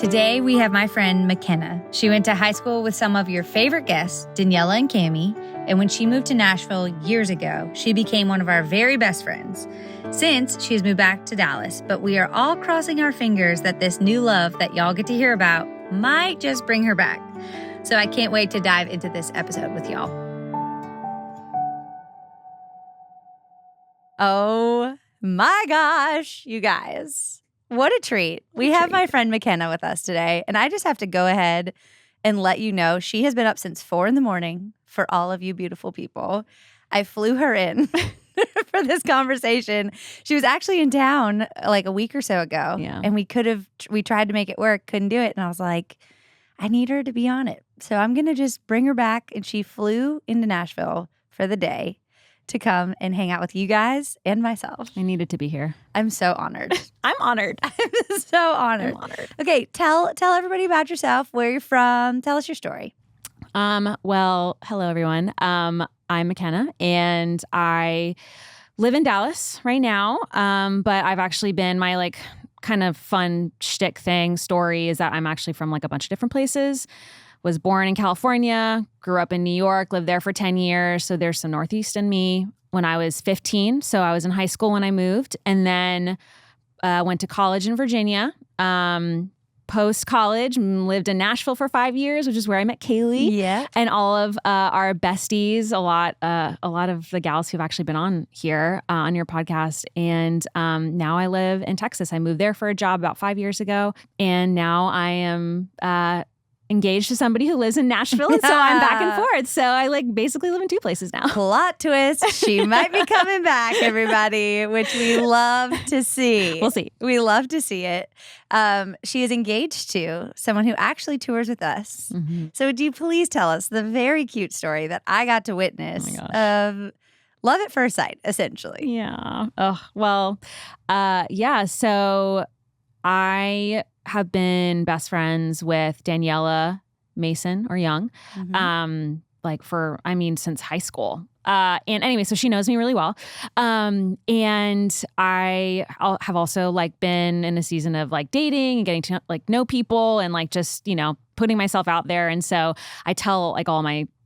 Today, we have my friend McKenna. She went to high school with some of your favorite guests, Daniela and Cami, and when she moved to Nashville years ago, she became one of our very best friends. Since, she has moved back to Dallas, but we are all crossing our fingers that this new love that y'all get to hear about might just bring her back. So I can't wait to dive into this episode with y'all. Oh my gosh, you guys. What a treat. We have my friend McKenna with us today, and I just have to go ahead and let you know she has been up since 4 a.m. for all of you beautiful people. I flew her in for this conversation. She was actually in town like a week or so ago, and we tried to make it work, couldn't do it, and I was like, I need her to be on it. So I'm going to just bring her back, and she flew into Nashville for the day to come and hang out with you guys and myself. I needed to be here. I'm so honored. I'm honored. I'm so honored. I'm honored. Okay, tell everybody about yourself, where you're from. Tell us your story. Well, hello everyone. I'm McKenna and I live in Dallas right now. But I've actually been my kind of fun shtick story is that I'm actually from a bunch of different places. Was born in California, grew up in New York, lived there for 10 years. So there's some Northeast in me. When I was 15, so I was in high school when I moved, and then went to college in Virginia. Post-college, lived in Nashville for 5 years, which is where I met Kailey. Yeah. And all of our besties, a lot of the gals who've actually been on here on your podcast. And now I live in Texas. I moved there for a job about 5 years ago. And now I am engaged to somebody who lives in Nashville, and so I'm back and forth. So I basically live in 2 places now. Plot twist. She might be coming back, everybody, which we love to see. We'll see. We love to see it. She is engaged to someone who actually tours with us. Mm-hmm. So would you please tell us the very cute story that I got to witness of love at first sight, essentially? Yeah. Oh, well, yeah. So I have been best friends with Daniela Mason or Young, since high school. And anyway, so she knows me really well. And I have also been in a season of dating and getting to know people and just, putting myself out there. And so I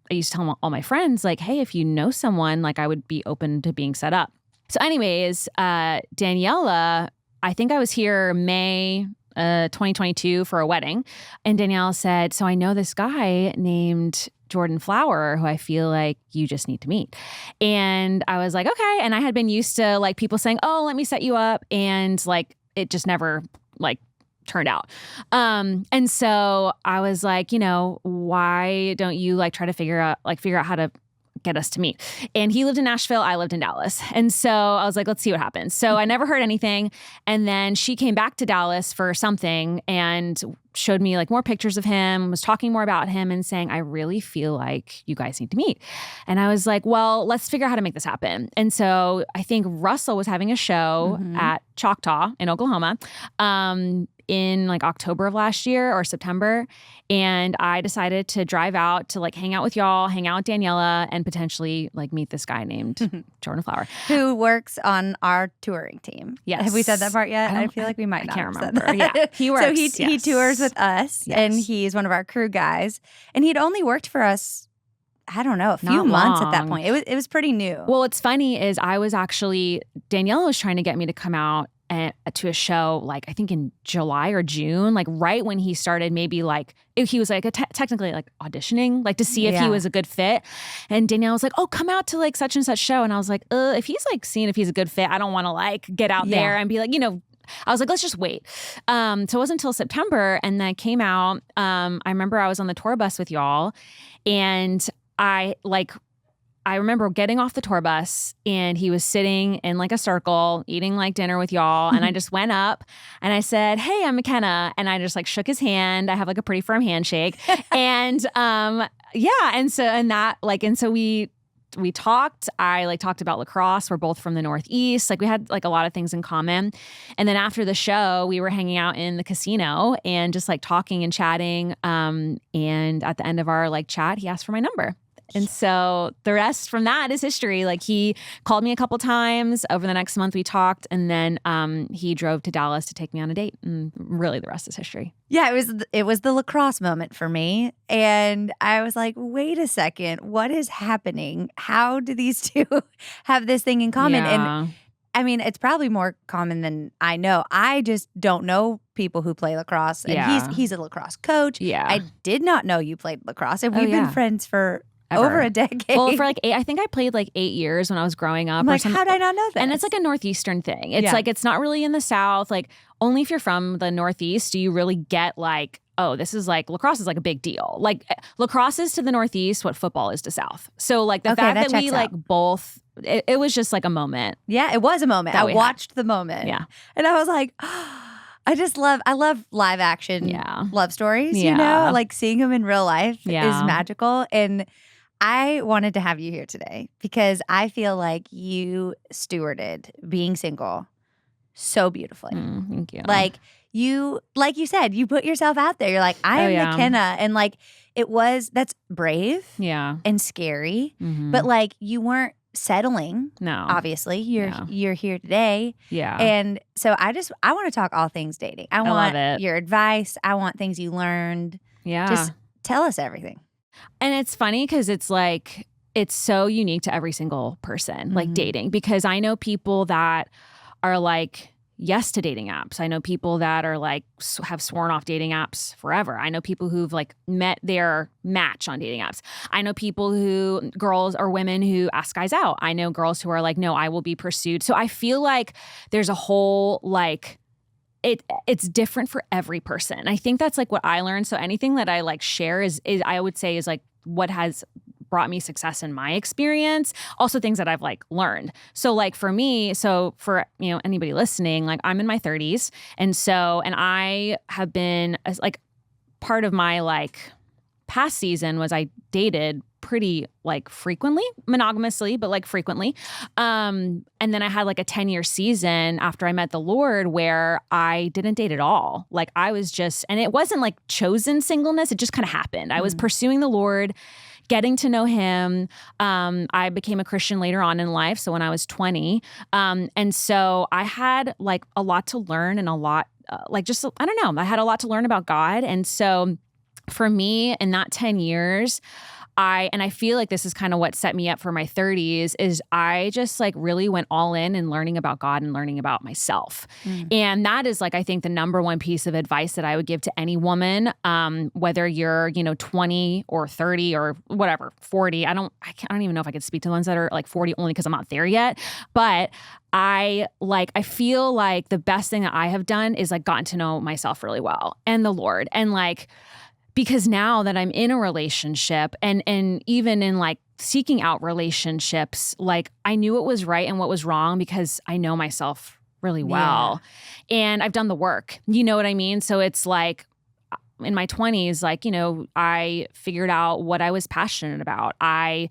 used to tell all my friends, hey, if you know someone, I would be open to being set up. So anyways, Daniela, I think I was here May 2022 for a wedding. And Danielle said, so I know this guy named Jordan Flower who I feel like you just need to meet. And I was like, okay. And I had been used to people saying, oh, let me set you up. And it just never turned out. And so I was like, why don't you try to figure out how to get us to meet. And he lived in Nashville, I lived in Dallas. And so I was like, let's see what happens. So I never heard anything. And then she came back to Dallas for something and showed me more pictures of him, was talking more about him and saying, I really feel like you guys need to meet. And I was like, well, let's figure out how to make this happen. And so I think Russell was having a show at Choctaw in Oklahoma, in October of last year or September. And I decided to drive out to hang out with y'all, hang out with Daniela, and potentially meet this guy named Jordan Flower. Who works on our touring team. Yes. Have we said that part yet? I feel like we might not have remember. said that. Yeah. He works. So he tours with us, and he's one of our crew guys. And he'd only worked for us, I don't know, a few months at that point. It was pretty new. Well, what's funny is Daniela was trying to get me to come out to a show, I think in July or June, right when he started, maybe he was technically auditioning, to see if he was a good fit. And Danielle was like, oh, come out to such and such show. And I was like, if he's seeing if he's a good fit, I don't want to get out there and be I was like, let's just wait. So it wasn't until September, and then I came out. I remember I was on the tour bus with y'all, and I remember getting off the tour bus and he was sitting in a circle eating dinner with y'all. And I just went up and I said, hey, I'm McKenna. And I just shook his hand. I have a pretty firm handshake. And so we talked. I talked about lacrosse. We're both from the Northeast. We had a lot of things in common. And then after the show, we were hanging out in the casino and just talking and chatting. And at the end of our chat, he asked for my number. And so the rest from that is history. Like he called me a couple times. Over the next month we talked, and then he drove to Dallas to take me on a date. And really the rest is history. Yeah, it was the lacrosse moment for me. And I was like, wait a second, what is happening? How do these two have this thing in common? Yeah. And I mean, it's probably more common than I know. I just don't know people who play lacrosse. And Yeah. he's a lacrosse coach. Yeah. I did not know you played lacrosse. And Oh, we've yeah. been friends for Ever. over a decade. Well, for like I think I played like 8 years when I was growing up. I'm or like, something. how did I not know that? And it's like a Northeastern thing. It's Yeah. like, it's not really in the South. Like only if you're from the Northeast do you really get like, oh, this is like, lacrosse is like a big deal. Like lacrosse is to the Northeast what football is to South. So like the fact that we checks like out. both, it was just like a moment. Yeah, it was a moment. that I we watched the moment. Yeah. And I was like, I love live action Yeah. love stories, Yeah. you know? Like seeing them in real life Yeah. is magical. And I wanted to have you here today because I feel like you stewarded being single so beautifully. Thank you. Like you said, you put yourself out there. You're like, I am yeah. McKenna. And like that's brave yeah. and scary. Mhm. But like you weren't settling. no. Obviously, Yeah. you're here today. Yeah. And so I want to talk all things dating. I want love it. your advice. I want things you learned. yeah. Just tell us everything. And it's funny because it's like, it's so unique to every single person, like Mhm. dating, because I know people that are like, yes to dating apps. I know people that are like, have sworn off dating apps forever. I know people who've like met their match on dating apps. I know people girls or women who ask guys out. I know girls who are like, no, I will be pursued. So I feel like there's a whole like, it's different for every person. I think that's like what I learned. So anything that I like share is I would say is like what has brought me success in my experience. Also things that I've like learned. So like for me, so for, you know, anybody listening, like I'm in my 30s. And I have been like part of my like past season was I dated pretty like frequently, monogamously, but like frequently. And then I had like a 10-year season after I met the Lord where I didn't date at all. Like I was just, and it wasn't like chosen singleness. It just kind of happened. I was pursuing the Lord, getting to know him. I became a Christian later on in life. So when I was 20. And so I had like a lot to learn and a lot I don't know. I had a lot to learn about God. And so for me in that 10 years, I feel like this is kind of what set me up for my 30s is I just like really went all in learning about God and learning about myself. And that is like, I think the number one piece of advice that I would give to any woman, whether you're, 20 or 30 or whatever, 40. I don't even know if I could speak to the ones that are like 40 only because I'm not there yet. But I feel like the best thing that I have done is like gotten to know myself really well and the Lord. And like, because now that I'm in a relationship and even in like seeking out relationships, like I knew what was right and what was wrong because I know myself really well. And I've done the work. You know what I mean? So it's like in my 20s, like, I figured out what I was passionate about. I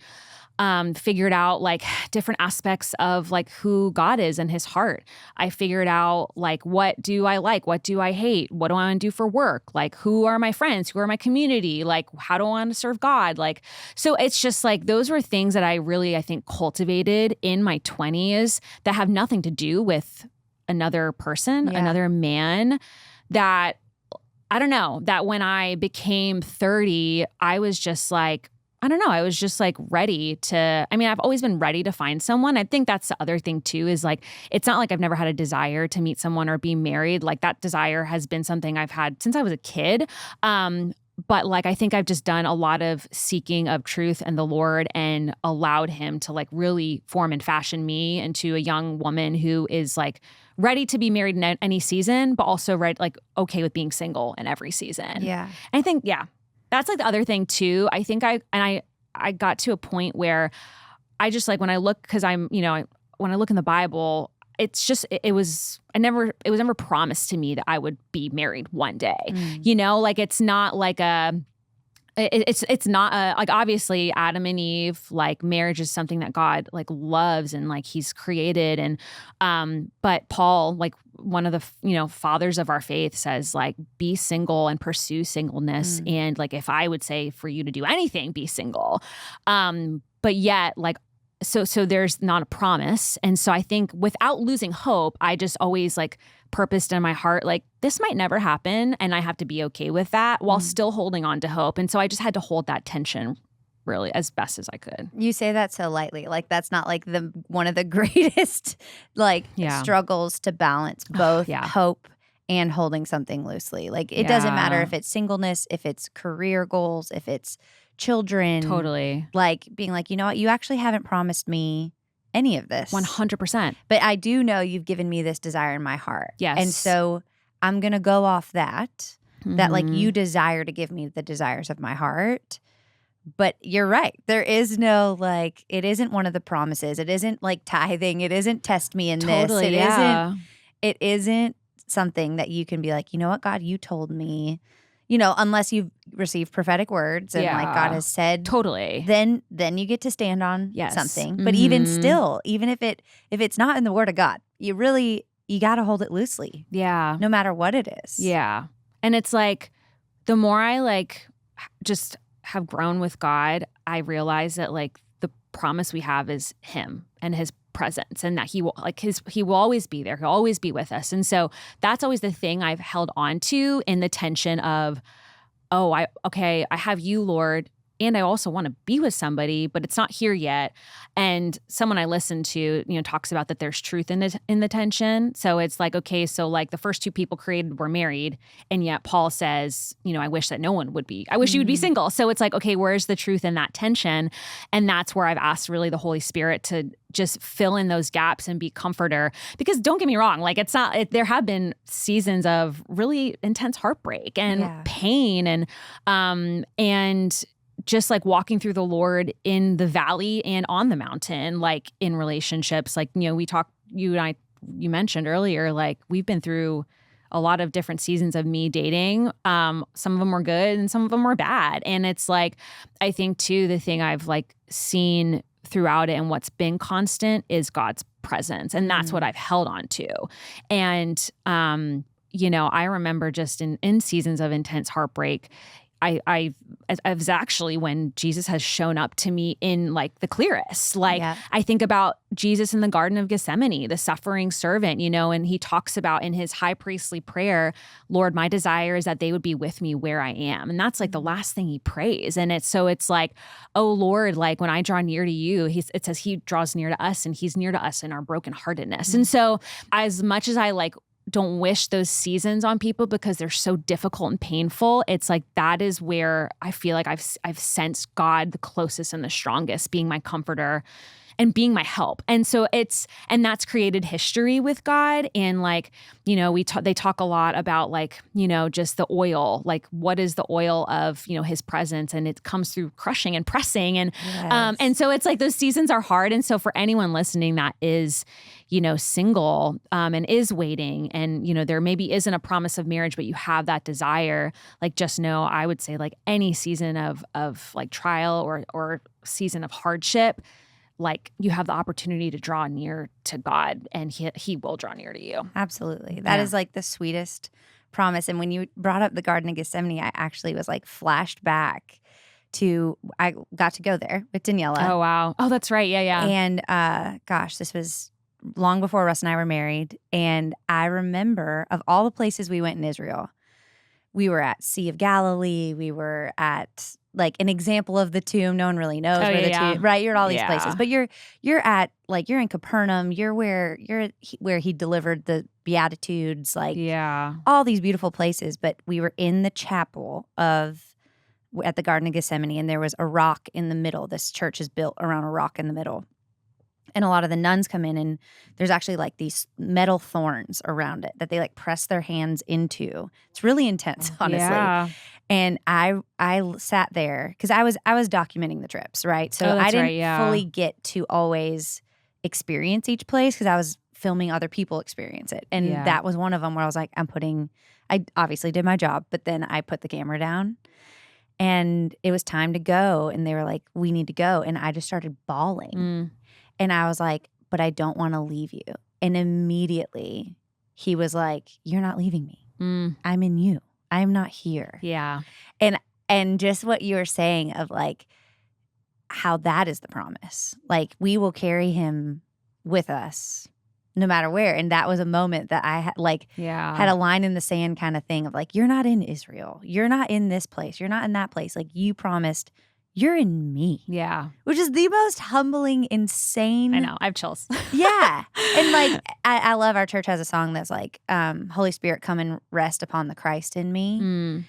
figured out like different aspects of like who God is and his heart. I figured out like, what do I like? What do I hate? What do I want to do for work? Like, who are my friends? Who are my community? Like, how do I want to serve God? Like, so it's just like, those were things that I think cultivated in my 20s that have nothing to do with another person, another man, that I don't know, that when I became 30, I was just like, I don't know. I was just like ready to, I've always been ready to find someone. I think that's the other thing too, is like, it's not like I've never had a desire to meet someone or be married. Like that desire has been something I've had since I was a kid. But like, I think I've just done a lot of seeking of truth and the Lord and allowed him to like really form and fashion me into a young woman who is like ready to be married in any season, but also like okay with being single in every season. Yeah. I think, that's like the other thing too. I think I got to a point where I just like when I look, because when I look in the Bible, it's just it was never promised to me that I would be married one day. Like it's not like it's not like obviously Adam and Eve, like marriage is something that God like loves and like he's created. And but Paul, like one of the fathers of our faith, says like be single and pursue singleness. And like if I would say for you to do anything, be single. But yet like so there's not a promise. And so I think without losing hope, I just always like purposed in my heart, like this might never happen. And I have to be okay with that while still holding on to hope. And so I just had to hold that tension really as best as I could. You say that so lightly. Like that's not like one of the greatest like struggles to balance both hope and holding something loosely. Like it doesn't matter if it's singleness, if it's career goals, if it's children. Totally. Like being like, you know what, you actually haven't promised me any of this. 100%. But I do know you've given me this desire in my heart. Yes. And so I'm going to go off that like you desire to give me the desires of my heart. But you're right. There is no like, it isn't one of the promises. It isn't like tithing. It isn't test me in this. It isn't something that you can be like, you know what, God, you told me, unless you've received prophetic words and like God has said, then you get to stand on something. But even still, even if it's not in the Word of God, you got to hold it loosely. Yeah. No matter what it is. Yeah. And it's like the more I like just have grown with God, I realize that like the promise we have is Him and His presence, and that He will always be there. He'll always be with us. And so that's always the thing I've held on to in the tension of, I have you, Lord, and I also want to be with somebody, but it's not here yet. And someone I listened to, talks about that there's truth in the tension. So it's like, okay, so like the first two people created were married, and yet Paul says, I wish that no one would be. I wish you would be single. So it's like, okay, where's the truth in that tension? And that's where I've asked really the Holy Spirit to just fill in those gaps and be comforter. Because don't get me wrong, like there have been seasons of really intense heartbreak and pain and just like walking through the Lord in the valley and on the mountain, like in relationships, like, you and I, you mentioned earlier, like we've been through a lot of different seasons of me dating. Some of them were good and some of them were bad. And it's like, I think too, the thing I've like seen throughout it and what's been constant is God's presence. And that's what I've held on to. And, I remember just in seasons of intense heartbreak, I was actually when Jesus has shown up to me in like the clearest. Like I think about Jesus in the Garden of Gethsemane, the suffering servant, and he talks about in his high priestly prayer, Lord, my desire is that they would be with me where I am. And that's like the last thing he prays. And it's like, oh Lord, like when I draw near to you, it says he draws near to us and he's near to us in our brokenheartedness. And so as much as I like don't wish those seasons on people because they're so difficult and painful, it's like that is where I feel like I've sensed God the closest and the strongest, being my comforter and being my help. And so that's created history with God. And like, they talk a lot about like, just the oil, like what is the oil of, his presence, and it comes through crushing and pressing. And so it's like those seasons are hard. And so for anyone listening that is, single, and is waiting and, there maybe isn't a promise of marriage, but you have that desire, like just know, I would say like any season of like trial or season of hardship, like you have the opportunity to draw near to God and he will draw near to you. Absolutely. That is like the sweetest promise. And when you brought up the Garden of Gethsemane, I actually was like flashed back to, I got to go there with Daniela. Oh, wow. Oh, that's right. Yeah. And this was long before Russ and I were married. And I remember of all the places we went in Israel, we were at Sea of Galilee. We were at like an example of the tomb. No one really knows where the tomb, right? You're at all these places, but you're at like, you're in Capernaum. You're where he delivered the Beatitudes, like all these beautiful places. But we were in the chapel at the Garden of Gethsemane, and there was a rock in the middle. This church is built around a rock in the middle. And a lot of the nuns come in, and there's actually like these metal thorns around it that they like press their hands into. It's really intense, honestly. Yeah. And I sat there because I was documenting the trips, right? So I didn't fully get to always experience each place because I was filming other people experience it. And that was one of them where I was like, I obviously did my job, but then I put the camera down. And it was time to go. And they were like, we need to go. And I just started bawling. And I was like, but I don't want to leave you. And immediately he was like, you're not leaving me. I'm in you. I'm not here. Yeah. And just what you were saying of like how that is the promise. Like we will carry him with us no matter where. And that was a moment that I had a line in the sand kind of thing of like, you're not in Israel. You're not in this place. You're not in that place. Like you promised, you're in me. Yeah. Which is the most humbling, insane. I know. I have chills. Yeah. And like, I love our church has a song that's like, Holy Spirit, come and rest upon the Christ in me.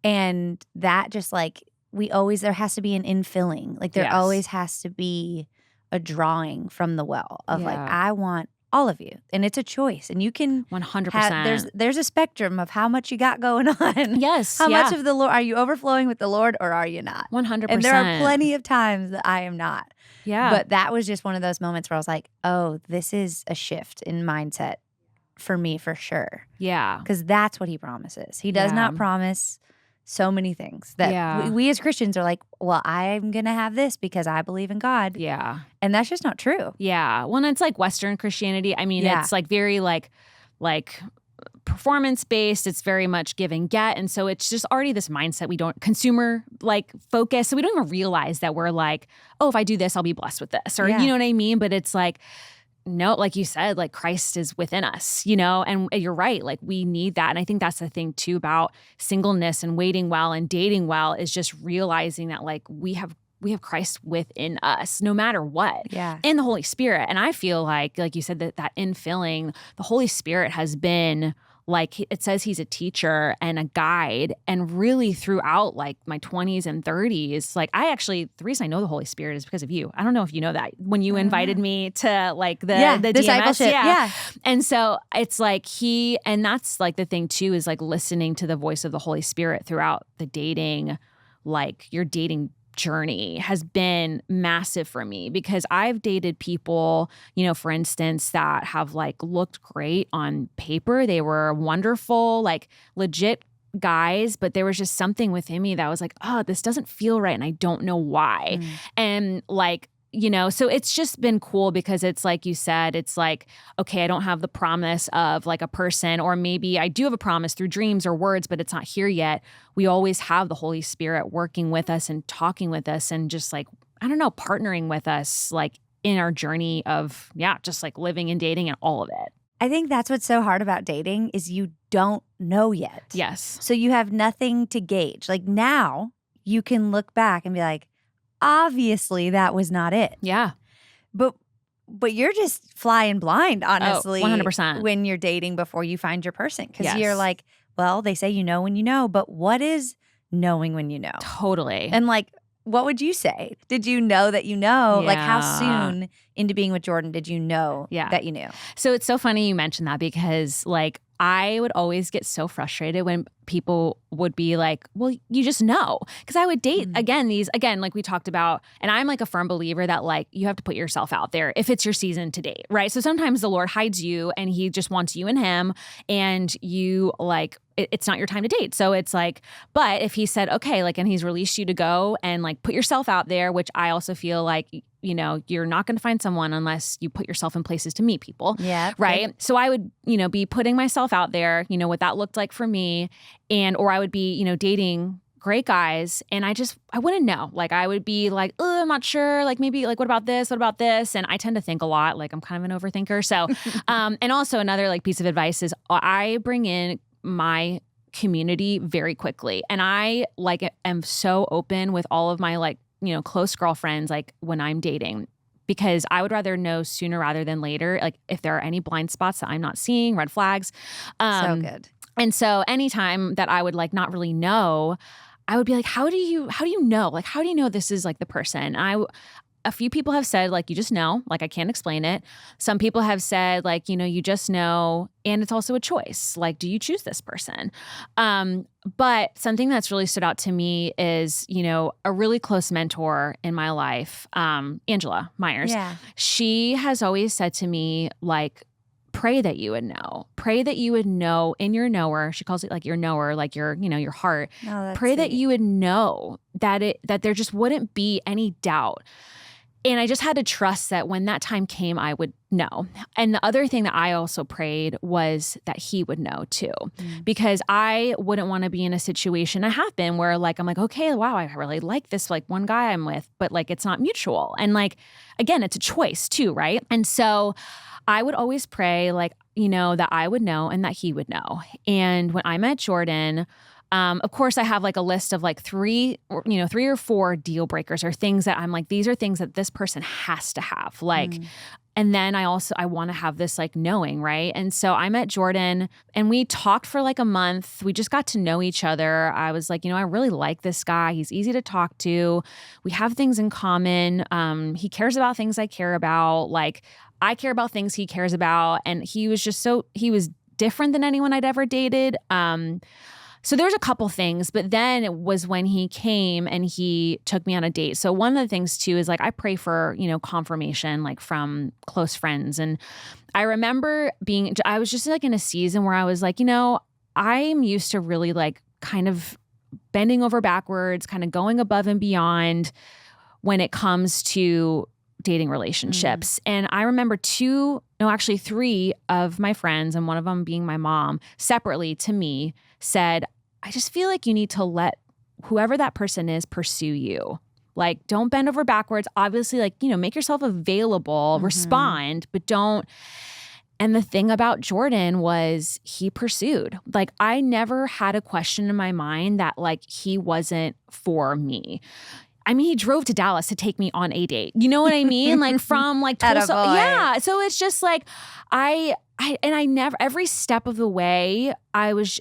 And that just like, there has to be an infilling. Like there always has to be a drawing from the well of like, I want all of you. And it's a choice. And you can 100%. There's a spectrum of how much you got going on. Yes. How much of the Lord, are you overflowing with the Lord or are you not? 100%. And there are plenty of times that I am not. Yeah. But that was just one of those moments where I was like, oh, this is a shift in mindset for me for sure. Yeah. Because that's what he promises. He does not promise so many things that we as Christians are like, well, I'm going to have this because I believe in God. Yeah. And that's just not true. Yeah. Well, and it's like Western Christianity. I mean, it's like very like performance based. It's very much give and get. And so it's just already this mindset. We don't consumer like focus. So we don't even realize that we're like, oh, if I do this, I'll be blessed with this. Or you know what I mean? But it's like, no, like you said, like Christ is within us, you know, and you're right. Like we need that. And I think that's the thing too about singleness and waiting well and dating well is just realizing that like we have Christ within us no matter what. Yeah. And the Holy Spirit. And I feel like you said, that infilling, the Holy Spirit has been like, it says he's a teacher and a guide. And really throughout like my 20s and 30s, like the reason I know the Holy Spirit is because of you. I don't know if you know that when you invited me to like the DMS. Discipleship. Yeah. And so it's like and that's like the thing too, is like listening to the voice of the Holy Spirit throughout the dating, like your dating journey has been massive for me because I've dated people, you know, for instance, that have like looked great on paper. They were wonderful, like legit guys, but there was just something within me that was like, oh, this doesn't feel right. And I don't know why. And like, you know, so it's just been cool because it's like you said, it's like, okay, I don't have the promise of like a person, or maybe I do have a promise through dreams or words, but it's not here yet. We always have the Holy Spirit working with us and talking with us and just like, I don't know, partnering with us like in our journey of, just like living and dating and all of it. I think that's what's so hard about dating is you don't know yet. Yes. So you have nothing to gauge. Like now you can look back and be like, obviously that was not it. Yeah. But you're just flying blind, honestly. 100%. When you're dating before you find your person. Because Yes. you're like, well, they say you know when you know, but what is knowing when you know? Totally. And like, what would you say? Did you know that you know? Like how soon into being with Jordan did you know that you knew? So it's so funny you mentioned that because like I would always get so frustrated when people would be like, well, you just know. Because I would date, again, like we talked about, and I'm like a firm believer that like you have to put yourself out there if it's your season to date, right? So sometimes the Lord hides you and he just wants you and him and you like, it's not your time to date. So it's like, but if he said, okay, like, and he's released you to go and like put yourself out there, which I also feel like, you know, you're not going to find someone unless you put yourself in places to meet people. Yeah. Right. Good. So I would, you know, be putting myself out there, you know, what that looked like for me. Or I would be, you know, dating great guys. And I wouldn't know. Like I would be like, oh, I'm not sure. Like maybe like, what about this? What about this? And I tend to think a lot. Like I'm kind of an overthinker. So, and also another like piece of advice is I bring in my community very quickly. And I like am so open with all of my like, you know, close girlfriends, like when I'm dating, because I would rather know sooner rather than later, like if there are any blind spots that I'm not seeing, red flags. So good. And so anytime that I would like not really know, I would be like, how do you know? Like, how do you know this is like the person? A few people have said like, you just know, like I can't explain it. Some people have said like, you know, you just know, and it's also a choice. Like, do you choose this person? But something that's really stood out to me is, you know, a really close mentor in my life, Angela Myers. Yeah. She has always said to me like, pray that you would know. Pray that you would know in your knower. She calls it like your knower, like your, your heart. Oh, that's Pray that sweet. you would know that there just wouldn't be any doubt. And I just had to trust that when that time came, I would know. And the other thing that I also prayed was that he would know too, because I wouldn't want to be in a situation, I have been, where like, I'm like, okay, wow, I really like this like one guy I'm with, but like it's not mutual. And like, again, it's a choice too, right? And so I would always pray like, that I would know and that he would know. And when I met Jordan, of course, I have like a list of like three or four deal breakers or things that I'm like, these are things that this person has to have. Like, and then I want to have this like knowing, right? And so I met Jordan and we talked for like a month. We just got to know each other. I was like, I really like this guy. He's easy to talk to. We have things in common. He cares about things I care about. Like, I care about things he cares about. And he was different than anyone I'd ever dated. So there's a couple things, but then it was when he came and he took me on a date. So one of the things too is like, I pray for, confirmation, like from close friends. And I remember I was just like in a season where I was like, I'm used to really like kind of bending over backwards, kind of going above and beyond when it comes to dating relationships. And I remember three of my friends, and one of them being my mom, separately to me said, I just feel like you need to let whoever that person is pursue you. Like, don't bend over backwards. Obviously, like, make yourself available, respond, but don't. And the thing about Jordan was he pursued. Like, I never had a question in my mind that like he wasn't for me. I mean, he drove to Dallas to take me on a date. You know what I mean? Like from like Tulsa. Yeah. So it's just like I never, every step of the way,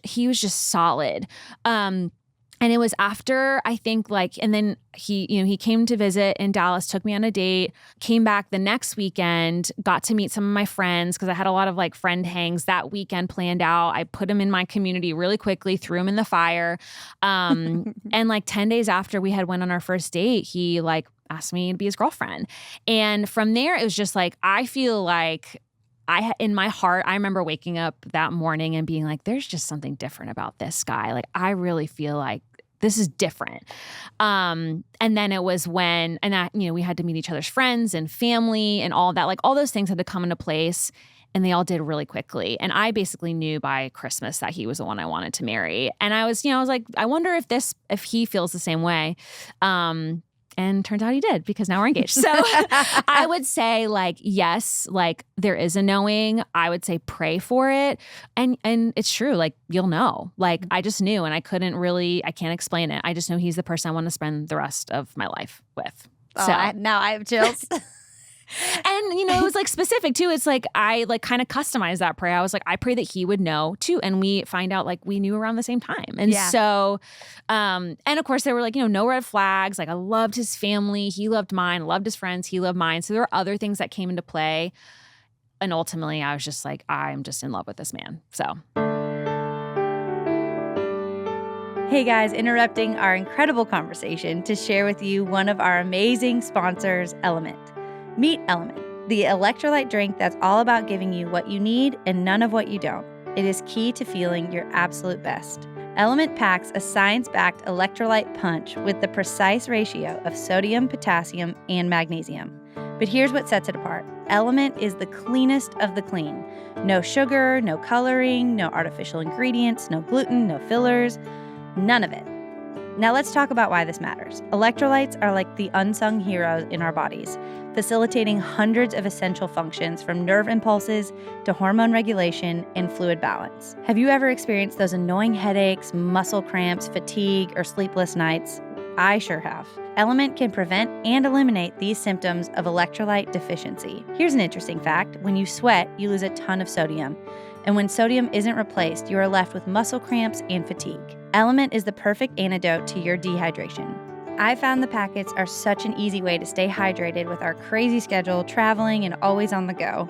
he was just solid. And it was after, I think like, and then he came to visit in Dallas, took me on a date, came back the next weekend, got to meet some of my friends because I had a lot of like friend hangs that weekend planned out. I put him in my community really quickly, threw him in the fire. And like 10 days after we had went on our first date, he like asked me to be his girlfriend. And from there, it was just like, I feel like in my heart, I remember waking up that morning and being like, there's just something different about this guy. Like, I really feel like this is different. And then it was when, and that, we had to meet each other's friends and family and all that, like all those things had to come into place, and they all did really quickly. And I basically knew by Christmas that he was the one I wanted to marry. And I was like, I wonder if he feels the same way. And turns out he did, because now we're engaged. So I would say like, yes, like there is a knowing. I would say pray for it. And it's true. Like you'll know, like I just knew, and I can't explain it. I just know he's the person I want to spend the rest of my life with. Oh, so now I have chills. And, it was like specific too. It's like, I like kind of customized that prayer. I was like, I pray that he would know too. And we find out like we knew around the same time. And so, and of course there were like, no red flags. Like I loved his family. He loved mine, loved his friends. He loved mine. So there were other things that came into play. And ultimately I was just like, I'm just in love with this man. So. Hey guys, interrupting our incredible conversation to share with you one of our amazing sponsors, LMNT. Meet LMNT, the electrolyte drink that's all about giving you what you need and none of what you don't. It is key to feeling your absolute best. LMNT packs a science-backed electrolyte punch with the precise ratio of sodium, potassium, and magnesium. But here's what sets it apart. LMNT is the cleanest of the clean. No sugar, no coloring, no artificial ingredients, no gluten, no fillers, none of it. Now let's talk about why this matters. Electrolytes are like the unsung heroes in our bodies, facilitating hundreds of essential functions from nerve impulses to hormone regulation and fluid balance. Have you ever experienced those annoying headaches, muscle cramps, fatigue, or sleepless nights? I sure have. LMNT can prevent and eliminate these symptoms of electrolyte deficiency. Here's an interesting fact. When you sweat, you lose a ton of sodium. And when sodium isn't replaced, you are left with muscle cramps and fatigue. LMNT is the perfect antidote to your dehydration. I found the packets are such an easy way to stay hydrated with our crazy schedule, traveling, and always on the go.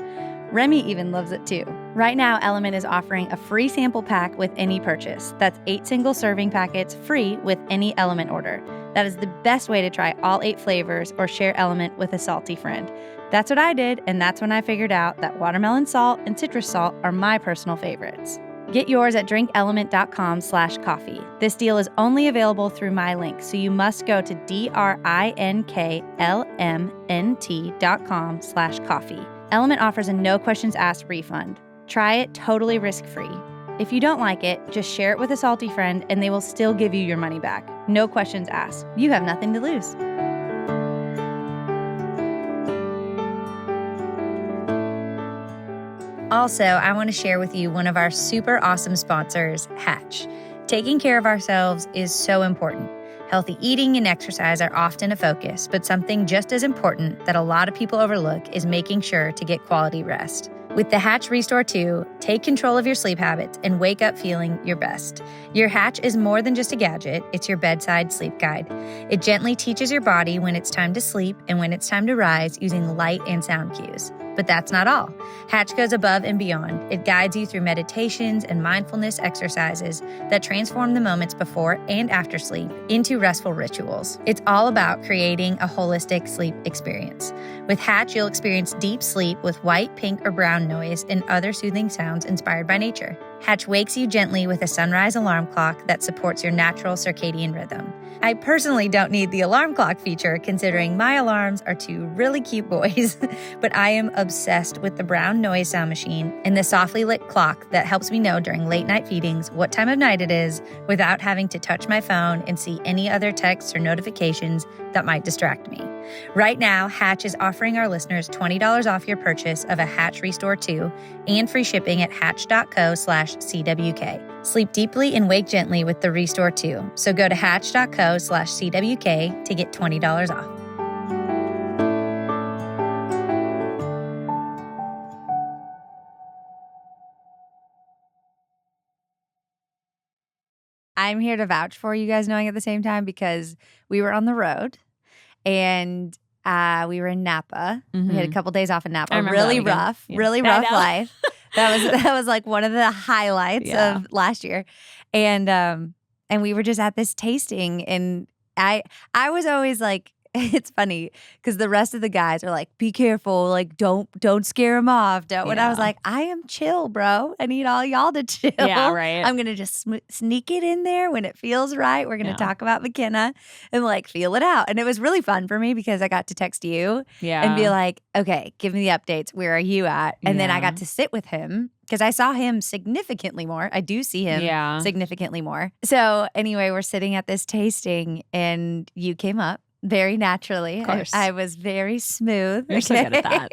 Remy even loves it too. Right now, LMNT is offering a free sample pack with any purchase. That's 8 single serving packets free with any LMNT order. That is the best way to try all 8 flavors or share LMNT with a salty friend. That's what I did, and that's when I figured out that watermelon salt and citrus salt are my personal favorites. Get yours at drinkelement.com/coffee. This deal is only available through my link, so you must go to drinklmnt.com/coffee. Element offers a no questions asked refund. Try it totally risk-free. If you don't like it, just share it with a salty friend and they will still give you your money back. No questions asked. You have nothing to lose. Also, I want to share with you one of our super awesome sponsors, Hatch. Taking care of ourselves is so important. Healthy eating and exercise are often a focus, but something just as important that a lot of people overlook is making sure to get quality rest. With the Hatch Restore 2, take control of your sleep habits and wake up feeling your best. Your Hatch is more than just a gadget, it's your bedside sleep guide. It gently teaches your body when it's time to sleep and when it's time to rise using light and sound cues. But that's not all. Hatch goes above and beyond. It guides you through meditations and mindfulness exercises that transform the moments before and after sleep into restful rituals. It's all about creating a holistic sleep experience. With Hatch, you'll experience deep sleep with white, pink, or brown noise and other soothing sounds inspired by nature. Hatch wakes you gently with a sunrise alarm clock that supports your natural circadian rhythm. I personally don't need the alarm clock feature, considering my alarms are two really cute boys, but I am obsessed with the brown noise sound machine and the softly lit clock that helps me know during late night feedings what time of night it is without having to touch my phone and see any other texts or notifications that might distract me. Right now, Hatch is offering our listeners $20 off your purchase of a Hatch Restore 2 and free shipping at hatch.co/CWK. Sleep deeply and wake gently with the Restore 2. So go to hatch.co/CWK to get $20 off. I'm here to vouch for you guys knowing at the same time because we were on the road and we were in Napa. Mm-hmm. We had a couple days off in Napa. Really rough life. That was like one of the highlights of last year. And we were just at this tasting and I was always like, it's funny because the rest of the guys are like, be careful, like don't scare him off. When I was like, I am chill, bro. I need all y'all to chill. Yeah, right. I'm gonna just sneak it in there when it feels right. We're gonna talk about McKenna and like feel it out. And it was really fun for me because I got to text you and be like, okay, give me the updates. Where are you at? And then I got to sit with him because I saw him significantly more. I do see him significantly more. So anyway, we're sitting at this tasting and you came up. Very naturally. Of course. I was very smooth. You're so good at that.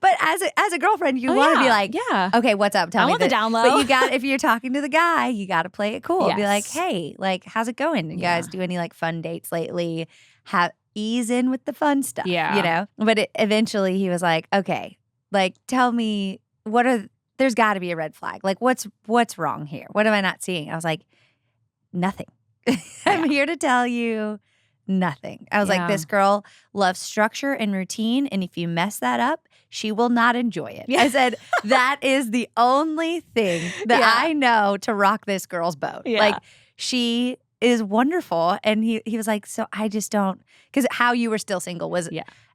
But as a girlfriend, you want to be like, okay, what's up? Tell me want the down low. But you got, if you're talking to the guy, you got to play it cool. Yes. Be like, hey, like, how's it going? You guys do any like fun dates lately? Ease in with the fun stuff, you know? But eventually he was like, okay, like, tell me there's got to be a red flag. Like, what's wrong here? What am I not seeing? I was like, nothing. I'm here to tell you nothing. I was like, this girl loves structure and routine, and if you mess that up, she will not enjoy it. I said, that is the only thing that I know to rock this girl's boat. Like, she is wonderful. And he was like, so I just don't, because how you were still single was,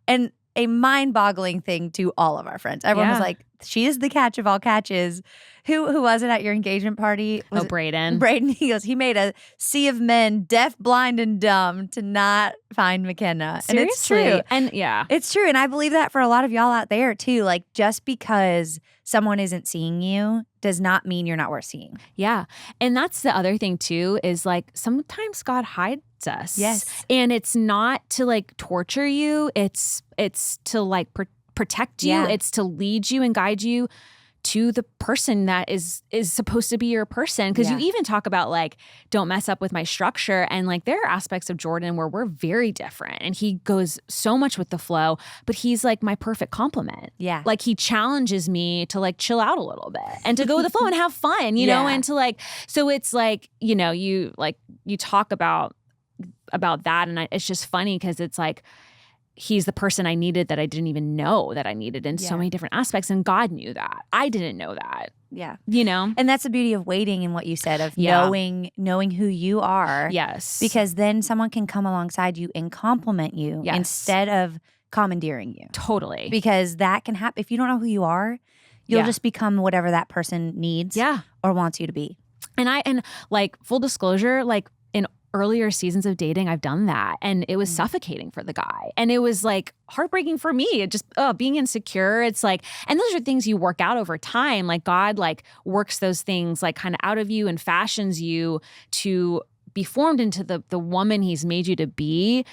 and a mind-boggling thing to all of our friends. Everyone was like, she is the catch of all catches. Who was it at your engagement party? Braden. Braden, he goes, he made a sea of men, deaf, blind, and dumb to not find McKenna. Seriously. And it's true. And it's true. And I believe that for a lot of y'all out there too. Like, just because someone isn't seeing you does not mean you're not worth seeing. Yeah. And that's the other thing too, is like sometimes God hides us. Yes. And it's not to like torture you. It's to like protect you. It's to lead you and guide you to the person that is supposed to be your person. Because you even talk about like, don't mess up with my structure. And like, there are aspects of Jordan where we're very different. And he goes so much with the flow, but he's like my perfect complement. Yeah. Like, he challenges me to like chill out a little bit and to go with the flow and have fun, you know, and to like, so it's like, you know, you talk about that. And it's just funny because it's like, he's the person I needed that I didn't even know that I needed in so many different aspects. And God knew that. I didn't know that. Yeah. You know? And that's the beauty of waiting and what you said of knowing who you are. Yes. Because then someone can come alongside you and compliment you instead of commandeering you. Totally. Because that can happen. If you don't know who you are, you'll just become whatever that person needs or wants you to be. And like full disclosure, like in earlier seasons of dating, I've done that. And it was suffocating for the guy. And it was like heartbreaking for me. It just being insecure. It's like, and those are things you work out over time. Like God like works those things like kind of out of you and fashions you to be formed into the woman he's made you to be.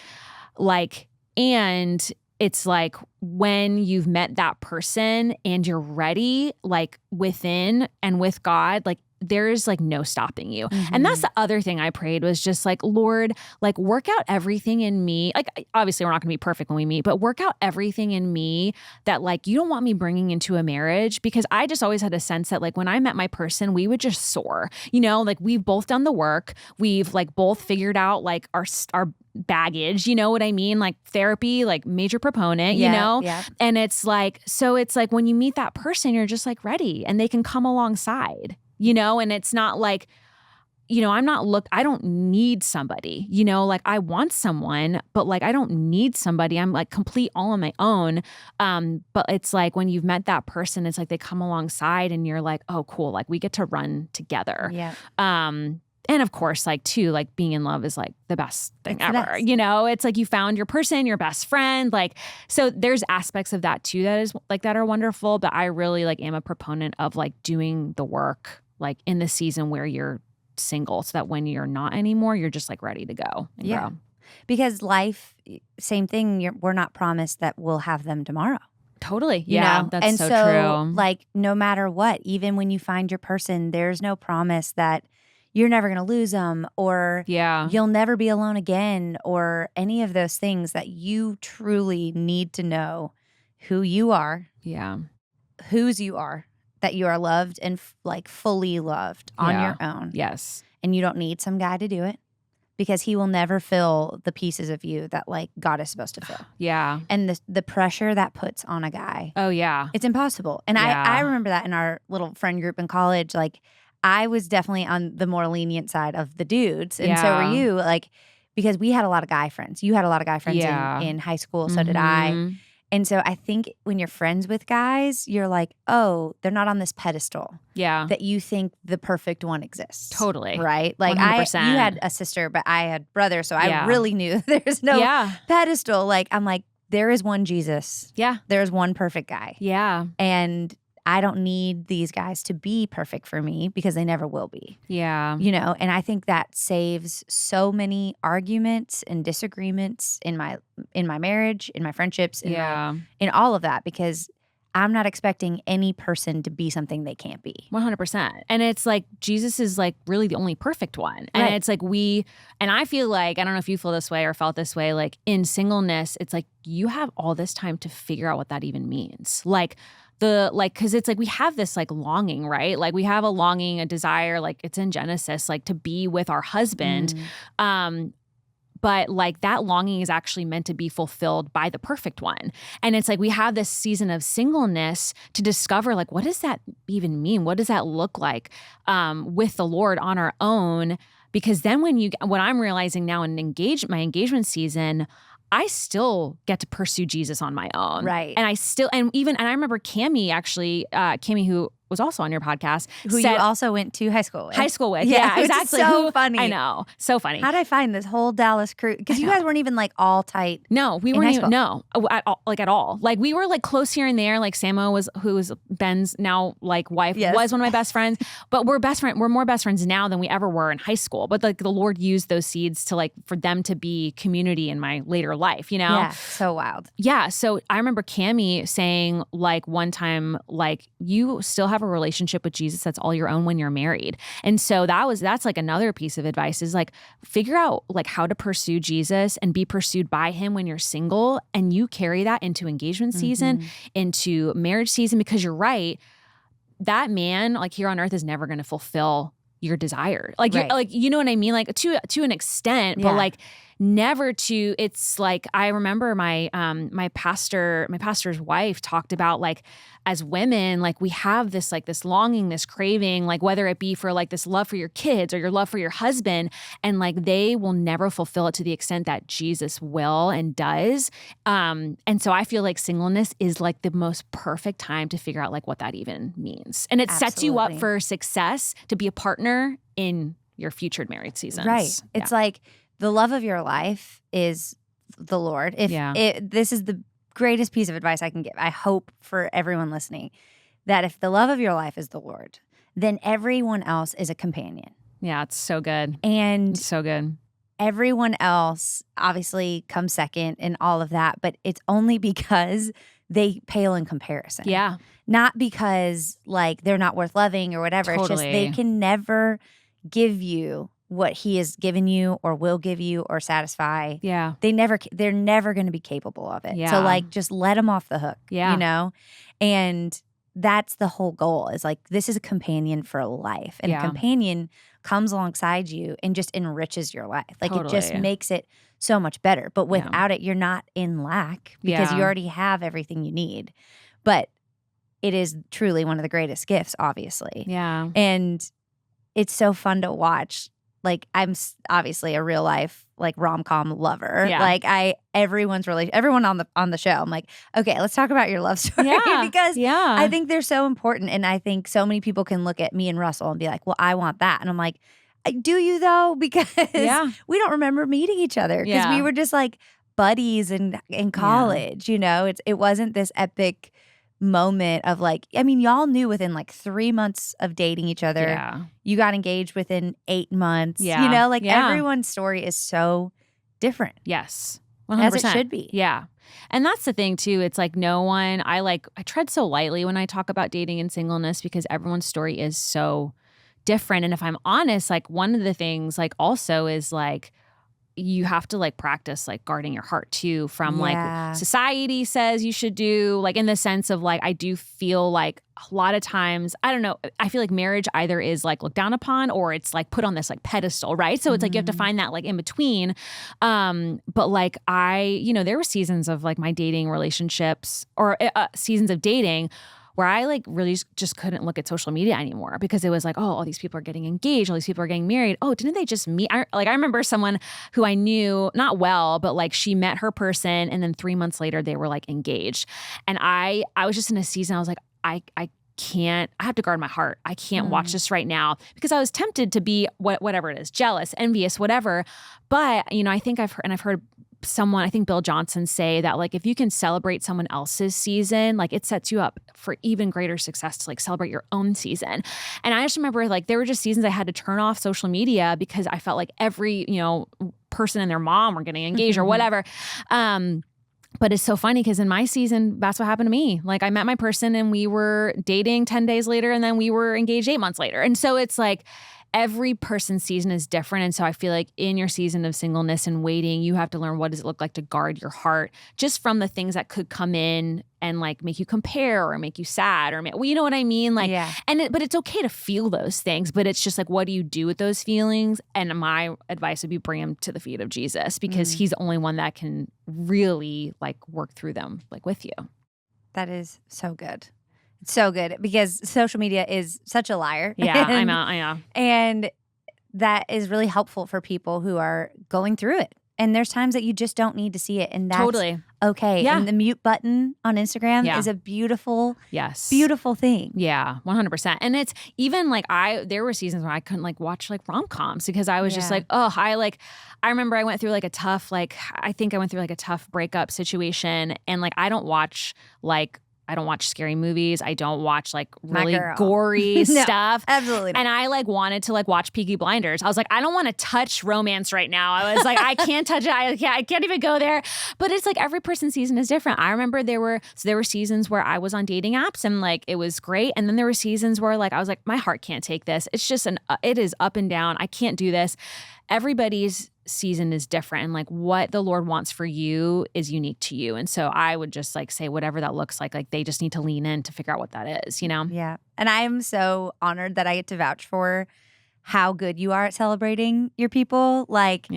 Like, and it's like when you've met that person and you're ready, like within and with God, like there's like no stopping you. And that's the other thing I prayed was just like, Lord, like work out everything in me. Like obviously we're not going to be perfect when we meet, but work out everything in me that like you don't want me bringing into a marriage, because I just always had a sense that like when I met my person, we would just soar, you know, like we've both done the work. We've like both figured out like our baggage, you know what I mean? Like therapy, like major proponent, you know? Yeah. And it's like, so it's like when you meet that person, you're just like ready and they can come alongside. You know, and it's not like, you know, I don't need somebody, you know, like I want someone, but like I don't need somebody. I'm like complete all on my own. But it's like when you've met that person, it's like they come alongside and you're like, oh, cool. Like we get to run together. Yeah. And of course, like too, like being in love is like the best thing ever. You know, it's like you found your person, your best friend. Like, so there's aspects of that too that is like that are wonderful. But I really like am a proponent of like doing the work like in the season where you're single, so that when you're not anymore, you're just like ready to go and grow. Because life, same thing. We're not promised that we'll have them tomorrow. Totally. You know? That's and so true. Like no matter what, even when you find your person, there's no promise that you're never going to lose them or you'll never be alone again or any of those things. That you truly need to know who you are. Yeah. Whose you are. That you are loved and like fully loved on your own. Yes. And you don't need some guy to do it, because he will never fill the pieces of you that like God is supposed to fill. Yeah. And the pressure that puts on a guy. Oh yeah. It's impossible. And I remember that in our little friend group in college, like I was definitely on the more lenient side of the dudes. And so were you, like, because we had a lot of guy friends. You had a lot of guy friends in high school. So did I. And so I think when you're friends with guys, you're like, oh, they're not on this pedestal. Yeah. That you think the perfect one exists. Totally. Right? Like 100%. you had a sister, but I had brothers. So I really knew there's no pedestal. Like I'm like, there is one Jesus. Yeah. There's one perfect guy. Yeah. And I don't need these guys to be perfect for me, because they never will be. Yeah. You know, and I think that saves so many arguments and disagreements in my marriage, in my friendships, in all of that, because I'm not expecting any person to be something they can't be. 100%. And it's like Jesus is like really the only perfect one. And it's like and I feel like, I don't know if you feel this way or felt this way, like in singleness, it's like you have all this time to figure out what that even means. Like because it's like we have this like longing, right? Like we have a longing, a desire, like it's in Genesis, like to be with our husband. But like that longing is actually meant to be fulfilled by the perfect one. And it's like we have this season of singleness to discover like, what does that even mean? What does that look like with the Lord on our own? Because then what I'm realizing now in my engagement season, I still get to pursue Jesus on my own. Right. And I remember Cami actually, Cami, who was also on your podcast. Who you also went to high school with. Yeah, exactly. So funny. I know. So funny. How'd I find this whole Dallas crew? Because you guys weren't even like all tight. No, we weren't even, at all. Like we were like close here and there. Like Samo who was Ben's now like wife, was one of my best friends. But we're more best friends now than we ever were in high school. But like the Lord used those seeds to like, for them to be community in my later life, you know? Yeah, so wild. Yeah. So I remember Cami saying like one time, like you still have a relationship with Jesus that's all your own when you're married. And so that's like another piece of advice is like figure out like how to pursue Jesus and be pursued by him when you're single, and you carry that into engagement season, into marriage season, because you're right, that man like here on earth is never going to fulfill your desire. Like you know what I mean? Like to an extent, but like never to, it's like, I remember my pastor's wife talked about like, as women, like we have this longing, this craving, like whether it be for like this love for your kids or your love for your husband, and like they will never fulfill it to the extent that Jesus will and does. And so I feel like singleness is like the most perfect time to figure out like what that even means. And it sets you up for success to be a partner in your future married seasons. Right. It's like the love of your life is the Lord. This is the greatest piece of advice I can give. I hope for everyone listening that if the love of your life is the Lord, then everyone else is a companion. Yeah, it's so good. And it's so good. Everyone else obviously comes second and all of that, but it's only because they pale in comparison. Yeah. Not because like they're not worth loving or whatever. Totally. It's just they can never give you what he has given you or will give you or satisfy. Yeah. They're never going to be capable of it. Yeah. So like just let them off the hook, yeah. you know? And that's the whole goal is like, this is a companion for life. And a companion comes alongside you and just enriches your life. Like it just makes it so much better. But without it, you're not in lack because you already have everything you need. But it is truly one of the greatest gifts, obviously. Yeah. And it's so fun to watch. Like I'm obviously a real life like rom-com lover. Yeah. Like everyone on the show. I'm like, okay, let's talk about your love story because I think they're so important. And I think so many people can look at me and Russell and be like, well, I want that. And I'm like, do you though? Because we don't remember meeting each other because we were just like buddies in college. You know, it wasn't this epic moment of like, I mean, y'all knew within like 3 months of dating each other. Yeah. You got engaged within 8 months. Yeah. You know, like everyone's story is so different. Yes. 100%. As it should be. Yeah. And that's the thing too. It's like I tread so lightly when I talk about dating and singleness because everyone's story is so different. And if I'm honest, like one of the things like also is like, you have to like practice like guarding your heart too from like society says you should do, like in the sense of like I do feel like a lot of times, I don't know, I feel like marriage either is like looked down upon or it's like put on this like pedestal, right? So it's like you have to find that like in between. But like there were seasons of like my dating relationships or seasons of dating where I like really just couldn't look at social media anymore because it was like, oh, all these people are getting engaged, all these people are getting married. Oh, didn't they just meet? I remember someone who I knew not well, but like she met her person and then 3 months later they were like engaged. And I was just in a season, I was like, I have to guard my heart. I can't watch this right now because I was tempted to be whatever it is, jealous, envious, whatever. But, I think I've heard someone, I think Bill Johnson say that like if you can celebrate someone else's season, like it sets you up for even greater success to like celebrate your own season. And I just remember like there were just seasons I had to turn off social media because I felt like every, person and their mom were getting engaged or whatever. But it's so funny because in my season, that's what happened to me. Like I met my person and we were dating 10 days later and then we were engaged 8 months later. And so it's like every person's season is different. And so I feel like in your season of singleness and waiting, you have to learn what does it look like to guard your heart just from the things that could come in and like make you compare or make you sad or you know what I mean? Like, but it's okay to feel those things, but it's just like, what do you do with those feelings? And my advice would be bring them to the feet of Jesus because he's the only one that can really like work through them like with you. That is so good. So good because social media is such a liar. Yeah, I know. And that is really helpful for people who are going through it. And there's times that you just don't need to see it. And that's okay. Yeah. And the mute button on Instagram is a beautiful, beautiful thing. Yeah, 100%. And it's even like there were seasons where I couldn't like watch like rom-coms because I was just like, I remember I went through like a tough breakup situation. And like, I don't watch scary movies. I don't watch like really gory stuff. Absolutely not. And I like wanted to like watch Peaky Blinders. I was like, I don't want to touch romance right now. I was like, I can't touch it. I can't even go there. But it's like every person's season is different. I remember there were seasons where I was on dating apps and like it was great. And then there were seasons where like I was like, my heart can't take this. It's just it is up and down. I can't do this. Everybody's season is different and like what the Lord wants for you is unique to you. And so I would just like say whatever that looks like they just need to lean in to figure out what that is, Yeah. And I'm so honored that I get to vouch for how good you are at celebrating your people. Like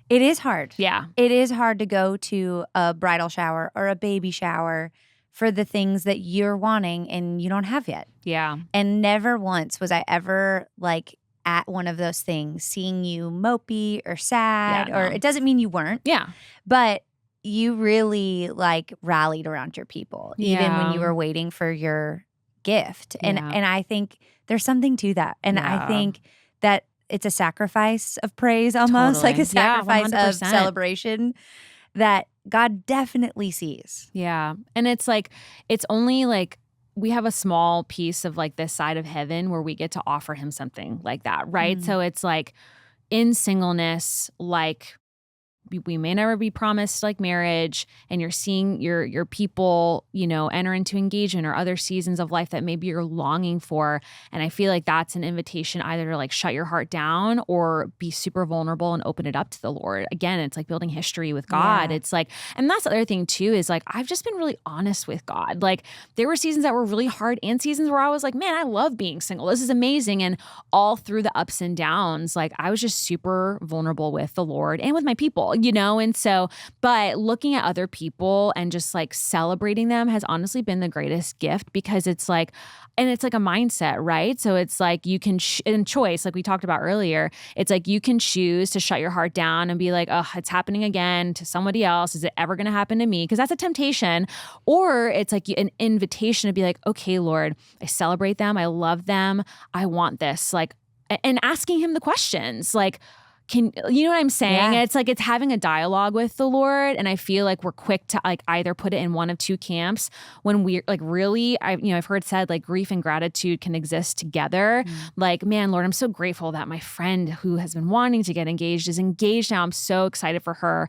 It is hard. Yeah. It is hard to go to a bridal shower or a baby shower for the things that you're wanting and you don't have yet. Yeah. And never once was I ever like at one of those things, seeing you mopey or sad, or it doesn't mean you weren't. Yeah. But you really like rallied around your people, even when you were waiting for your gift. And I think there's something to that. And I think that it's a sacrifice of praise almost, like a sacrifice of celebration that God definitely sees. Yeah. And it's like, it's only like, we have a small piece of like this side of heaven where we get to offer him something like that, right? So it's like in singleness, like we may never be promised like marriage, and you're seeing your people, you know, enter into engagement or other seasons of life that maybe you're longing for. And I feel like that's an invitation either to like shut your heart down or be super vulnerable and open it up to the Lord. Again, it's like building history with God. It's like, and that's the other thing too, is like, I've just been really honest with God. Like there were seasons that were really hard and seasons where I was like, man, I love being single. This is amazing. And all through the ups and downs, like I was just super vulnerable with the Lord and with my people, you know? And so, but looking at other people and just like celebrating them has honestly been the greatest gift, because it's like, and it's like a mindset, right? So it's like you can, in choice, like we talked about earlier, it's like you can choose to shut your heart down and be like, oh, it's happening again to somebody else. Is it ever going to happen to me? Because that's a temptation. Or it's like an invitation to be like, okay, Lord, I celebrate them. I love them. I want this. Like, and asking him the questions like, you know what I'm saying? Yeah. It's like it's having a dialogue with the Lord, and I feel like we're quick to like either put it in one of two camps when we're like really, I've heard said like grief and gratitude can exist together. Like, man, Lord, I'm so grateful that my friend who has been wanting to get engaged is engaged now. I'm so excited for her.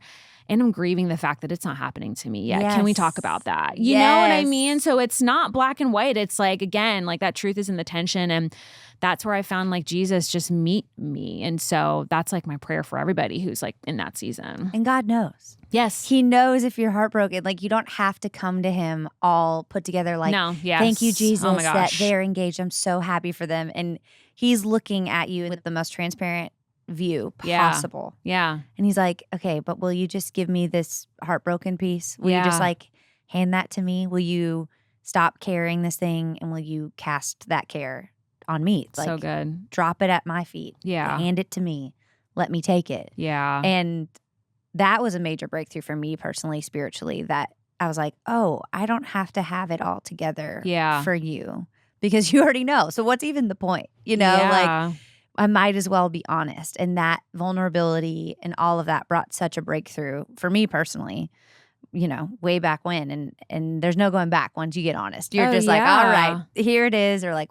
And I'm grieving the fact that it's not happening to me yet. Yes. Can we talk about that? You know what I mean? So it's not black and white. It's like, again, like that truth is in the tension. And that's where I found like Jesus just meet me. And so that's like my prayer for everybody who's like in that season. And God knows. Yes. He knows if you're heartbroken. Like you don't have to come to him all put together like, no, yes. Thank you, Jesus, oh my gosh, that they're engaged. I'm so happy for them. And he's looking at you with the most transparent view possible. Yeah. And he's like, okay, but will you just give me this heartbroken piece? Will you just like hand that to me? Will you stop carrying this thing, and will you cast that care on me? Like, so good. Drop it at my feet. Yeah. Hand it to me. Let me take it. Yeah. And that was a major breakthrough for me personally, spiritually, that I was like, oh, I don't have to have it all together for you, because you already know. So what's even the point? You know, like I might as well be honest. And that vulnerability and all of that brought such a breakthrough for me personally, you know, way back when. And there's no going back once you get honest. You're just like, all right, here it is. Or like,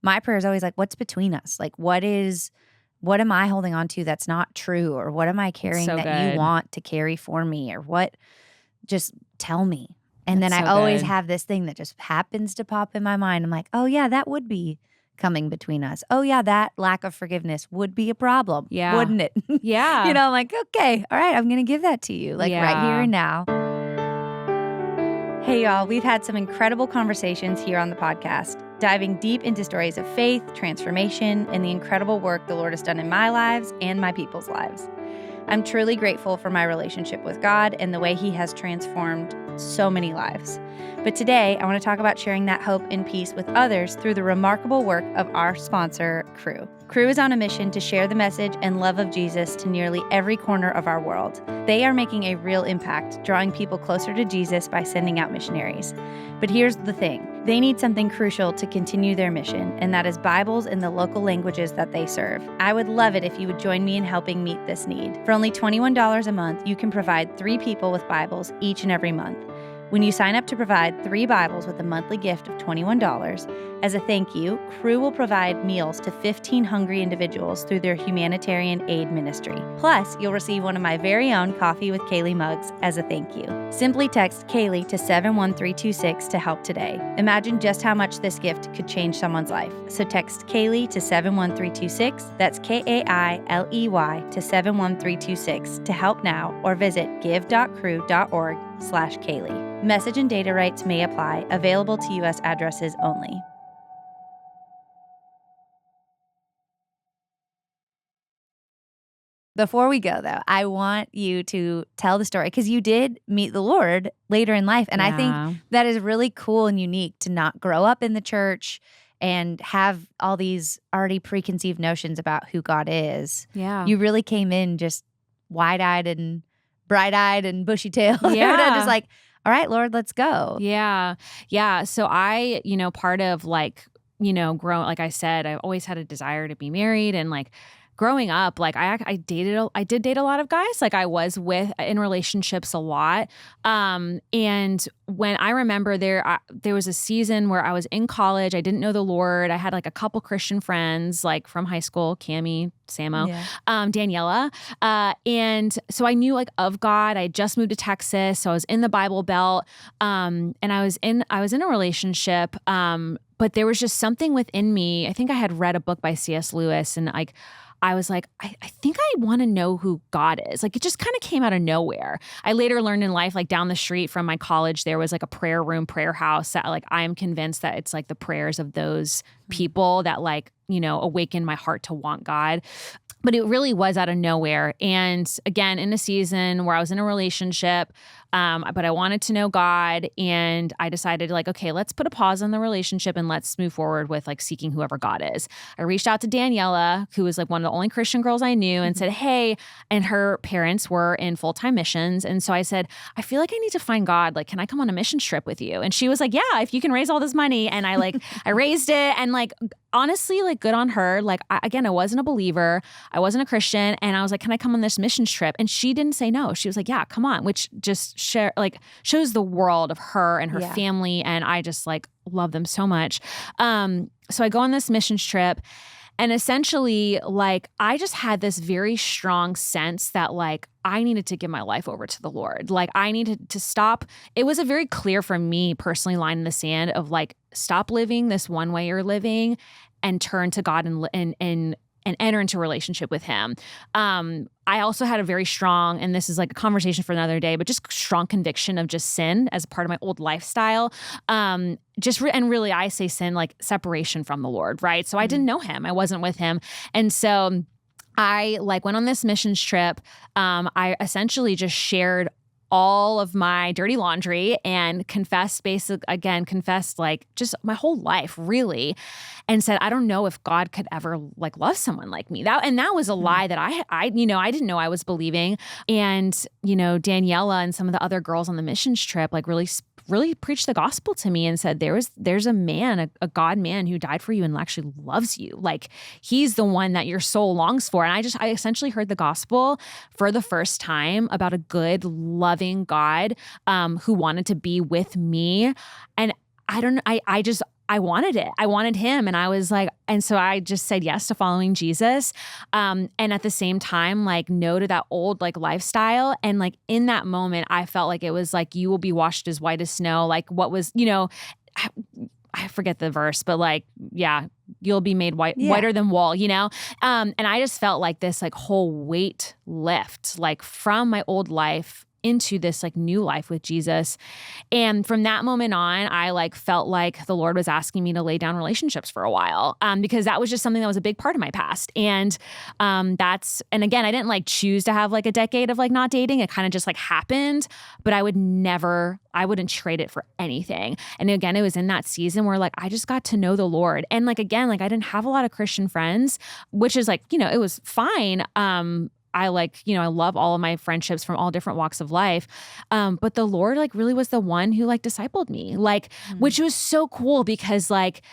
my prayer is always like, what's between us? Like, what am I holding on to that's not true? Or what am I carrying you want to carry for me? Or what, just tell me. And then I always have this thing that just happens to pop in my mind. I'm like, oh yeah, that would be coming between us. Oh yeah, that lack of forgiveness would be a problem, wouldn't it? Yeah. You know, I'm like, okay, all right, I'm going to give that to you, like right here and now. Hey y'all, we've had some incredible conversations here on the podcast, diving deep into stories of faith, transformation, and the incredible work the Lord has done in my lives and my people's lives. I'm truly grateful for my relationship with God and the way He has transformed so many lives. But today, I want to talk about sharing that hope and peace with others through the remarkable work of our sponsor, Cru. Cru is on a mission to share the message and love of Jesus to nearly every corner of our world. They are making a real impact, drawing people closer to Jesus by sending out missionaries. But here's the thing. They need something crucial to continue their mission, and that is Bibles in the local languages that they serve. I would love it if you would join me in helping meet this need. For only $21 a month, you can provide 3 people with Bibles each and every month. When you sign up to provide 3 Bibles with a monthly gift of $21, as a thank you, Cru will provide meals to 15 hungry individuals through their humanitarian aid ministry. Plus, you'll receive one of my very own Coffee with Kailey mugs as a thank you. Simply text Kailey to 71326 to help today. Imagine just how much this gift could change someone's life. So text Kailey to 71326, that's Kailey to 71326 to help now, or visit give.cru.org/Kailey. Message and data rights may apply. Available to U.S. addresses only. Before we go, though, I want you to tell the story because you did meet the Lord later in life. And I think that is really cool and unique to not grow up in the church and have all these already preconceived notions about who God is. Yeah. You really came in just wide-eyed and bright-eyed and bushy-tailed. Yeah. Just like, all right, Lord, let's go. Yeah. Yeah. So I, part of like, growing, like I said, I always had a desire to be married, and like growing up, like I did date a lot of guys. Like I was in relationships a lot. And when I remember there was a season where I was in college, I didn't know the Lord. I had like a couple Christian friends, like from high school, Cammie, Samo, Daniela. And so I knew like of God. I had just moved to Texas. So I was in the Bible Belt. And I was in a relationship. But there was just something within me. I think I had read a book by C.S. Lewis, and like, I was like, I think I want to know who God is. Like, it just kind of came out of nowhere. I later learned in life, like down the street from my college, there was like a prayer house that like, I am convinced that it's like the prayers of those people that like, awakened my heart to want God. But it really was out of nowhere. And again, in a season where I was in a relationship, but I wanted to know God, and I decided like, okay, let's put a pause on the relationship and let's move forward with like seeking whoever God is. I reached out to Daniela, who was like one of the only Christian girls I knew, and said, hey, and her parents were in full-time missions. And so I said, I feel like I need to find God. Like, can I come on a mission trip with you? And she was like, yeah, if you can raise all this money. And I like, I raised it, and like, honestly, like good on her. Like, I wasn't a believer. I wasn't a Christian. And I was like, can I come on this missions trip? And she didn't say no. She was like, yeah, come on, which just shows the world of her and her family. And I just like love them so much. So I go on this missions trip, and essentially like, I just had this very strong sense that like, I needed to give my life over to the Lord. Like I needed to stop. It was a very clear for me personally line in the sand of like, stop living this one way you're living and turn to God and enter into a relationship with Him. I also had a very strong, and this is like a conversation for another day, but just strong conviction of just sin as a part of my old lifestyle. And really I say sin, like separation from the Lord, right? So I didn't know Him. I wasn't with Him. And so I like went on this missions trip. I essentially just shared all of my dirty laundry and confessed like just my whole life really, and said, I don't know if God could ever like love someone like me. That was a lie that I didn't know I was believing. And, Daniela and some of the other girls on the missions trip, like really preached the gospel to me and said, there's a man, a God man who died for you and actually loves you. Like He's the one that your soul longs for. And I essentially heard the gospel for the first time about a good, loving God who wanted to be with me. And I wanted it. I wanted Him. And I was like, and so I just said yes to following Jesus. And at the same time, like no to that old like lifestyle. And like in that moment, I felt like it was like, you will be washed as white as snow. Like what was, I forget the verse, but like, yeah, you'll be made whiter than wool, And I just felt like this like whole weight lift, like from my old life into this like new life with Jesus. And from that moment on, I like felt like the Lord was asking me to lay down relationships for a while, because that was just something that was a big part of my past. And and again, I didn't like choose to have like a decade of like not dating. It kind of just like happened, but I wouldn't trade it for anything. And again, it was in that season where like, I just got to know the Lord. And like, again, like I didn't have a lot of Christian friends, which is like, it was fine. I love all of my friendships from all different walks of life. But the Lord like really was the one who like discipled me, which was so cool because like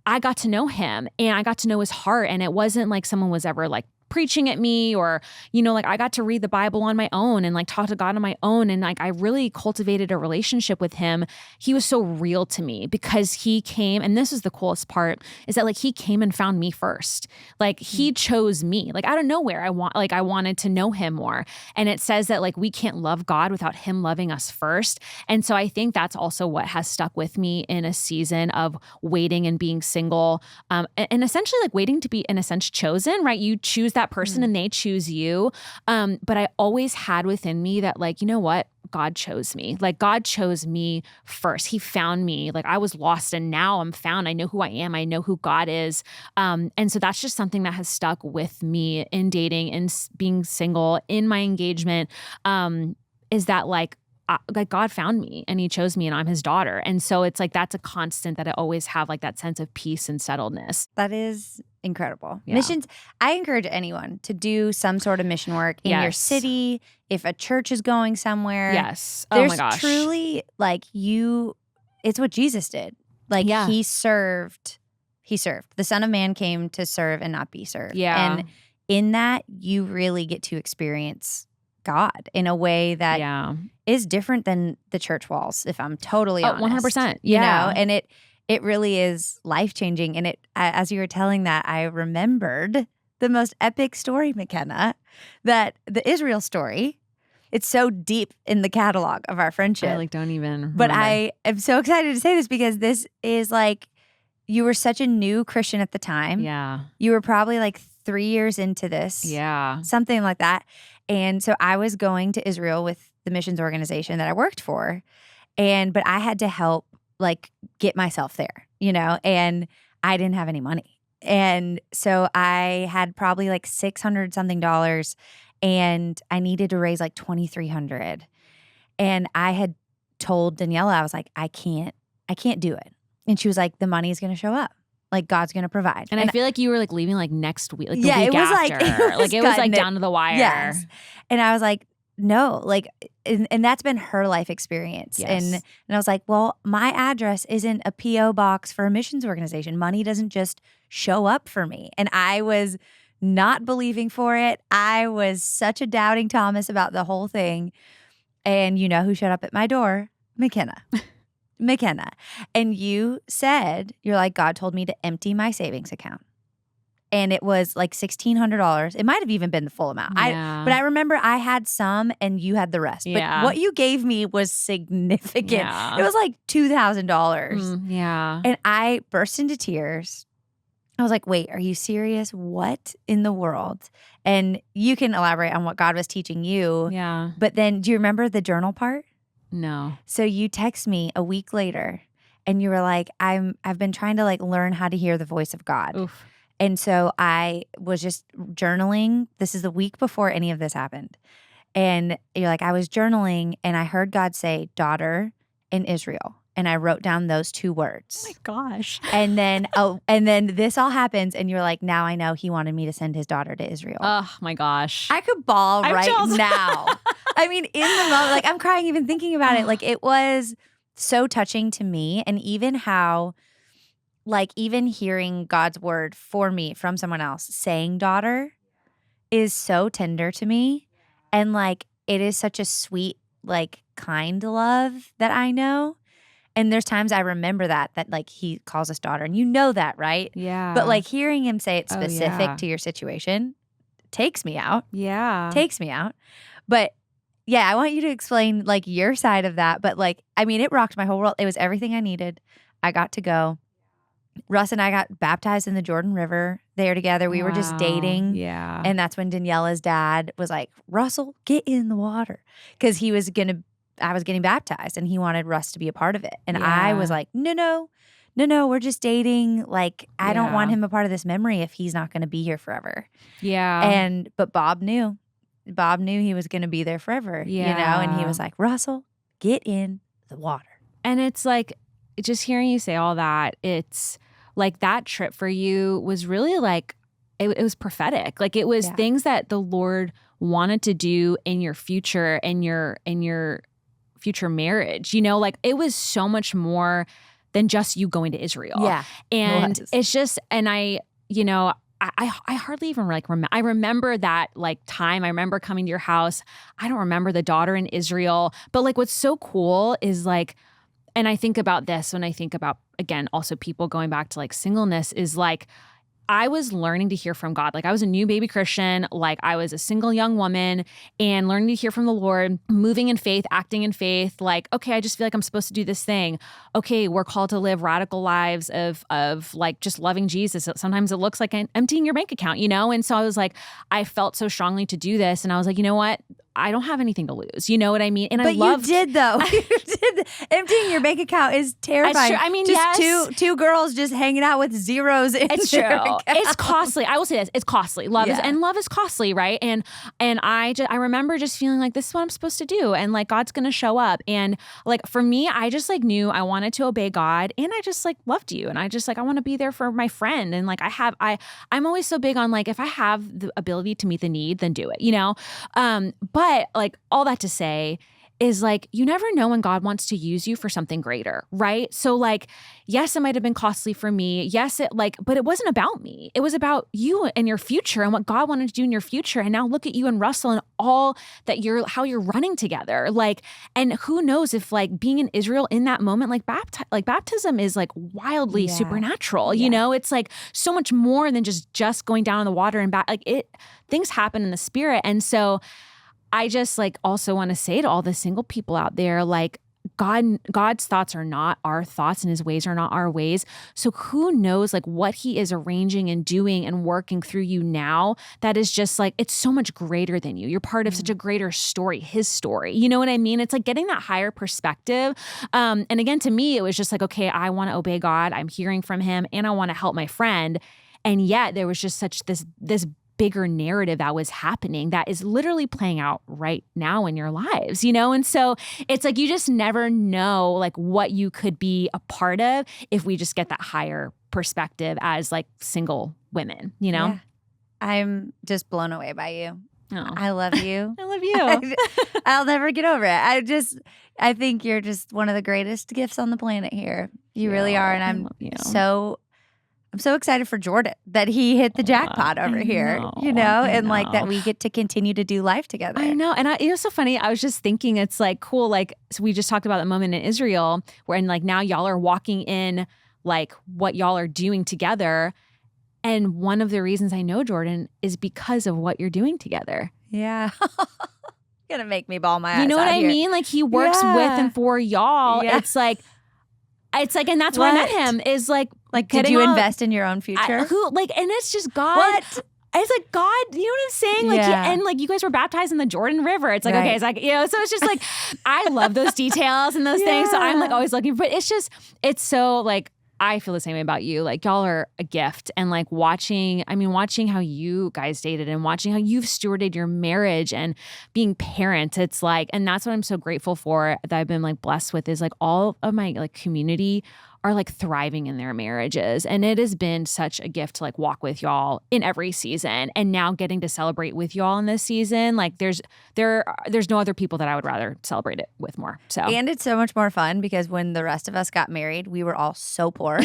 I got to know Him and I got to know His heart. And it wasn't like someone was ever like preaching at me or, like I got to read the Bible on my own and like talk to God on my own. And like, I really cultivated a relationship with Him. He was so real to me because He came, and this is the coolest part, is that like He came and found me first. Like He chose me, like out of nowhere. I wanted to know Him more. And it says that like, we can't love God without Him loving us first. And so I think that's also what has stuck with me in a season of waiting and being single. And essentially like waiting to be in a sense chosen, right? You choose that that person and they choose you. But I always had within me that like, you know what? God chose me. Like God chose me first. He found me. Like I was lost and now I'm found. I know who I am. I know who God is. And so that's just something that has stuck with me in dating and being single, in my engagement, is that like God found me and he chose me and I'm his daughter. And so it's like, that's a constant that I always have, like that sense of peace and settledness. That is incredible. Yeah. Missions, I encourage anyone to do some sort of mission work in your city, if a church is going somewhere. Yes. Oh There's my gosh. truly like it's what Jesus did. Like he served. The Son of Man came to serve and not be served. Yeah. And in that, you really get to experience God in a way that is different than the church walls, if I'm totally honest. 100%. You know, and it really is life-changing. And as you were telling that, I remembered the most epic story, McKenna, that the Israel story. It's so deep in the catalog of our friendship. I like don't even remember. But I am so excited to say this because this is like, you were such a new Christian at the time. Yeah. You were probably like 3 years into this. Yeah. Something like that. And so I was going to Israel with the missions organization that I worked for. But I had to help like get myself there, you know, and I didn't have any money. And so I had probably like $600 something and I needed to raise like $2,300. And I had told Daniela, I was like, I can't do it. And she was like, the money is going to show up. Like God's going to provide. And I feel like you were like leaving like next week, like the yeah, week it was after. Like it was like down to the wire. Yes. And I was like, no, like, and that's been her life experience. Yes. And I was like, well, my address isn't a P.O. box for a missions organization. Money doesn't just show up for me. And I was not believing for it. I was such a doubting Thomas about the whole thing. And you know who showed up at my door? McKenna. McKenna. And you said, you're like, God told me to empty my savings account. And it was like $1,600. It might have even been the full amount. Yeah. But I remember I had some and you had the rest. But what you gave me was significant. Yeah. It was like $2,000. Yeah. And I burst into tears. I was like, wait, are you serious? What in the world? And you can elaborate on what God was teaching you. Yeah. But then do you remember the journal part? No. So you text me a week later and you were like, I've been trying to like learn how to hear the voice of God. Oof. And so I was just journaling. This is the week before any of this happened. And you're like, I was journaling and I heard God say, daughter in Israel. And I wrote down those 2 words. Oh my gosh. And then this all happens and you're like, now I know he wanted me to send his daughter to Israel. Oh my gosh. I could bawl I'm right chills. now. I mean, in the moment, like I'm crying even thinking about it. Like it was so touching to me. And even how, like even hearing God's word for me from someone else saying daughter is so tender to me. And like it is such a sweet, like kind love that I know. And there's times I remember that like he calls us daughter and you know that, right? Yeah. But like hearing him say it specific yeah. to your situation takes me out. Yeah. Takes me out. But yeah, I want you to explain like your side of that. But like, I mean, it rocked my whole world. It was everything I needed. I got to go. Russ and I got baptized in the Jordan River there together. We were just dating. Yeah. And that's when Daniela's dad was like, Russell, get in the water. Because I was getting baptized and he wanted Russ to be a part of it. And I was like, no, we're just dating. Like, I don't want him a part of this memory if he's not going to be here forever. Yeah. But Bob knew. Bob knew he was going to be there forever, you know? And he was like, Russell, get in the water. And it's like, just hearing you say all that, it's like that trip for you was really like, it was prophetic. Like it was things that the Lord wanted to do in your future and your future marriage, you know, like it was so much more than just you going to Israel. Yeah. And it's just, and I hardly even like I remember that like time. I remember coming to your house. I don't remember the daughter in Israel, but like what's so cool is like, and I think about this when I think about, again, also people going back to like singleness is like, I was learning to hear from God. Like I was a new baby Christian, like I was a single young woman and learning to hear from the Lord, moving in faith, acting in faith. Like, okay, I just feel like I'm supposed to do this thing. Okay, we're called to live radical lives of like just loving Jesus. Sometimes it looks like emptying your bank account, you know? And so I was like, I felt so strongly to do this. And I was like, you know what? I don't have anything to lose. You know what I mean? And but you did though. You did. Emptying your bank account is terrifying. I mean, just yes. two girls just hanging out with zeros in It's their true. account. It's costly. I will say this. It's costly. Love is costly, right? And I remember just feeling like this is what I'm supposed to do. And like God's gonna show up. And like for me, I just like knew I wanted to obey God and I just like loved you. And I just like I want to be there for my friend. And like I'm always so big on like if I have the ability to meet the need, then do it, you know? But like all that to say is like, you never know when God wants to use you for something greater, right? So like, yes, it might've been costly for me. Yes, but it wasn't about me. It was about you and your future and what God wanted to do in your future. And now look at you and Russell and all that how you're running together. Like, and who knows if like being in Israel in that moment, like baptism is like wildly supernatural, you know, it's like so much more than just going down in the water and back. Like things happen in the spirit. And so I just like also want to say to all the single people out there, like God's thoughts are not our thoughts and his ways are not our ways. So who knows like what he is arranging and doing and working through you now that is just like, it's so much greater than you. You're part of such a greater story, his story. You know what I mean? It's like getting that higher perspective. And again, to me, it was just like, okay, I want to obey God. I'm hearing from him and I want to help my friend. And yet there was just such this bigger narrative that was happening that is literally playing out right now in your lives, you know? And so it's like, you just never know like what you could be a part of if we just get that higher perspective as like single women, you know? Yeah. I'm just blown away by you. Oh. I love you. I love you. I'll never get over it. I think you're just one of the greatest gifts on the planet here. You really are. And I'm so excited for Jordan that he hit the jackpot over here, you know, and like that we get to continue to do life together. I know. And it was so funny. I was just thinking it's like cool. Like so we just talked about the moment in Israel where and like now y'all are walking in like what y'all are doing together. And one of the reasons I know Jordan is because of what you're doing together. Yeah. Gonna make me bawl my eyes out. You know what I mean? Like he works with and for y'all. Yeah. It's like, and that's where I met him is like did you invest in your own future? And it's just God. What? It's like God, you know what I'm saying? Like, and like you guys were baptized in the Jordan River. It's like, okay, it's like, you know, so it's just like, I love those details and those things. So I'm like always looking, but it's so like, I feel the same way about you. Like y'all are a gift and like watching how you guys dated and watching how you've stewarded your marriage and being parents. It's like, and that's what I'm so grateful for that I've been like blessed with is like all of my like community are like thriving in their marriages. And it has been such a gift to like walk with y'all in every season. And now getting to celebrate with y'all in this season, like there's no other people that I would rather celebrate it with more. So and it's so much more fun because when the rest of us got married, we were all so poor.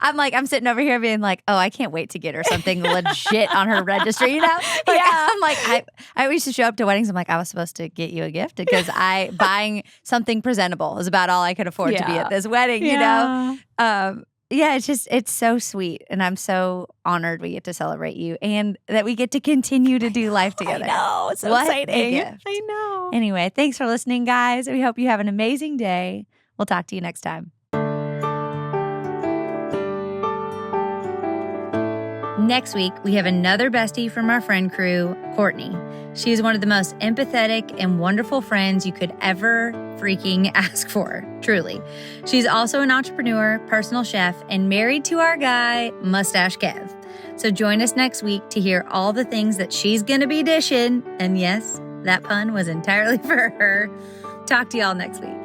I'm sitting over here being like, oh, I can't wait to get her something legit on her registry, you know? Like, I'm like, I used to show up to weddings. I'm like, I was supposed to get you a gift because buying something presentable is about all I could afford to be at this wedding, you know? It's so sweet. And I'm so honored we get to celebrate you and that we get to continue to do life together. I know. It's so exciting. I know. Anyway, thanks for listening, guys. We hope you have an amazing day. We'll talk to you next time. Next week, we have another bestie from our friend crew, Courtney. She is one of the most empathetic and wonderful friends you could ever freaking ask for, truly. She's also an entrepreneur, personal chef, and married to our guy, Mustache Kev. So join us next week to hear all the things that she's going to be dishing. And yes, that pun was entirely for her. Talk to y'all next week.